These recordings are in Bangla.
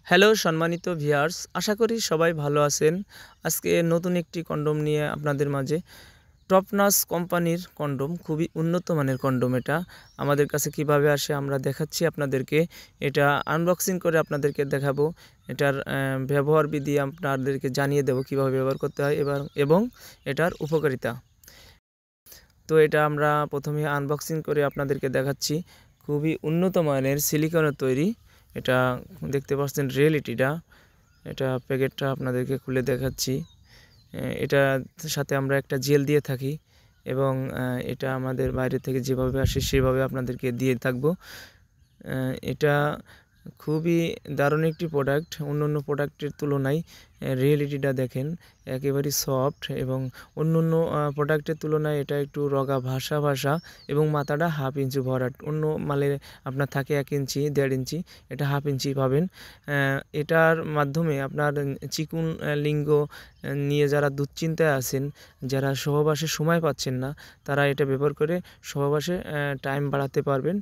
হ্যালো সম্মানিত ভিউয়ার্স, আশা করি সবাই ভালো আছেন। আজকে নতুন একটি কন্ডোম নিয়ে আপনাদের মাঝে। টপনচ কোম্পানির কন্ডোম, খুবই উন্নত মানের কন্ডোম। এটা আমাদের কাছে কিভাবে আসে আমরা দেখাচ্ছি আপনাদেরকে। এটা আনবক্সিং করে আপনাদেরকে দেখাবো। এটার ব্যবহার বিধি আপনাদেরকে জানিয়ে দেব কিভাবে ব্যবহার করতে হয় এবং এটার উপকারিতা। তো এটা আমরা প্রথমে আনবক্সিং করে আপনাদেরকে দেখাচ্ছি। খুবই উন্নত মানের সিলিকনের তৈরি। এটা দেখতে পাচ্ছেন রিয়েলিটিটা। এটা প্যাকেটটা আপনাদেরকে খুলে দেখাচ্ছি। এটার সাথে আমরা একটা জেল দিয়ে থাকি এবং এটা আমাদের বাইরে থেকে যেভাবে আসে সেভাবে আপনাদেরকে দিয়ে থাকবো। এটা খুবই দারুণ একটি প্রোডাক্ট। অন্য প্রোডাক্টের তুলনায় রিয়েলিটিটা দেখেন একেবারেই সফট এবং অন্য প্রোডাক্টের তুলনায় এটা একটু রগা ভাসা এবং মাথাটা 1/2 ইঞ্চি ভরাট। অন্য মালে আপনার থাকে 1 ইঞ্চি 1.5 ইঞ্চি, এটা 1/2 ইঞ্চি পাবেন। এটার মাধ্যমে আপনার চিকুন লিঙ্গ নিয়ে যারা দুশ্চিন্তায় আছেন, যারা সহবাসে সময় পাচ্ছেন না, তারা এটা ব্যবহার করে সহবাসে টাইম বাড়াতে পারবেন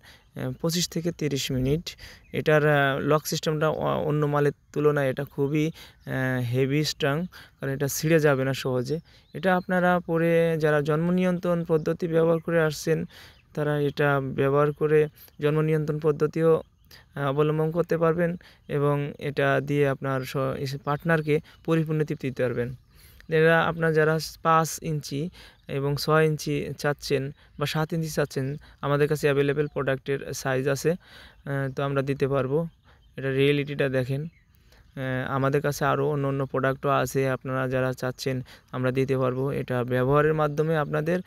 25 থেকে 30 মিনিট। এটার লক সিস্টেমটা অন্য মালের তুলনায় এটা খুবই হেভি স্ট্রং, কারণ এটা ছিঁড়ে যাবে না সহজে। এটা আপনারা পরে যারা জন্ম নিয়ন্ত্রণ পদ্ধতি ব্যবহার করে আসছেন, তারা এটা ব্যবহার করে জন্ম নিয়ন্ত্রণ পদ্ধতিও অবলম্বন করতে পারবেন এবং এটা দিয়ে আপনার পার্টনারকে পরিপূর্ণ তৃপ্তি দিতে পারবেন। এরা আপনার যারা 5 ইঞ্চি এবং 6 ইঞ্চি চাচ্ছেন বা 7 ইঞ্চি চাচ্ছেন, আমাদের কাছে অ্যাভেলেবেল প্রোডাক্টের সাইজ আছে, তো আমরা দিতে পারবো। এটা রিয়েলিটিটা দেখেন। আমাদের কাছে আরও অন্য প্রোডাক্টও আছে, আপনারা যারা চাচ্ছেন আমরা দিতে পারবো। এটা ব্যবহারের মাধ্যমে আপনাদের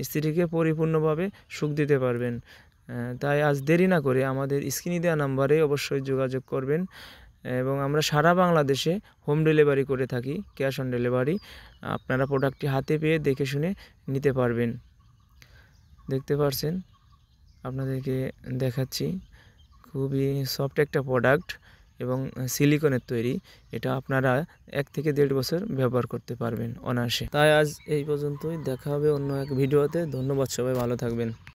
স্ত্রীকে পরিপূর্ণভাবে সুখ দিতে পারবেন। তাই আজ দেরি না করে আমাদের স্ক্রিনে দেওয়া নাম্বারে অবশ্যই যোগাযোগ করবেন এবং আমরা সারা বাংলাদেশে হোম ডেলিভারি করে থাকি, ক্যাশ অন ডেলিভারি। আপনারা প্রোডাক্টটি হাতে পেয়ে দেখে শুনে নিতে পারবেন। দেখতে পাচ্ছেন, আপনাদেরকে দেখাচ্ছি। খুবই সফট একটা প্রোডাক্ট এবং সিলিকনের তৈরি। এটা আপনারা 1 থেকে 1.5 বছর ব্যবহার করতে পারবেন অনায়াসে। তাই আজ এই পর্যন্তই, দেখা হবে অন্য এক ভিডিওতে। ধন্যবাদ, সবাই ভালো থাকবেন।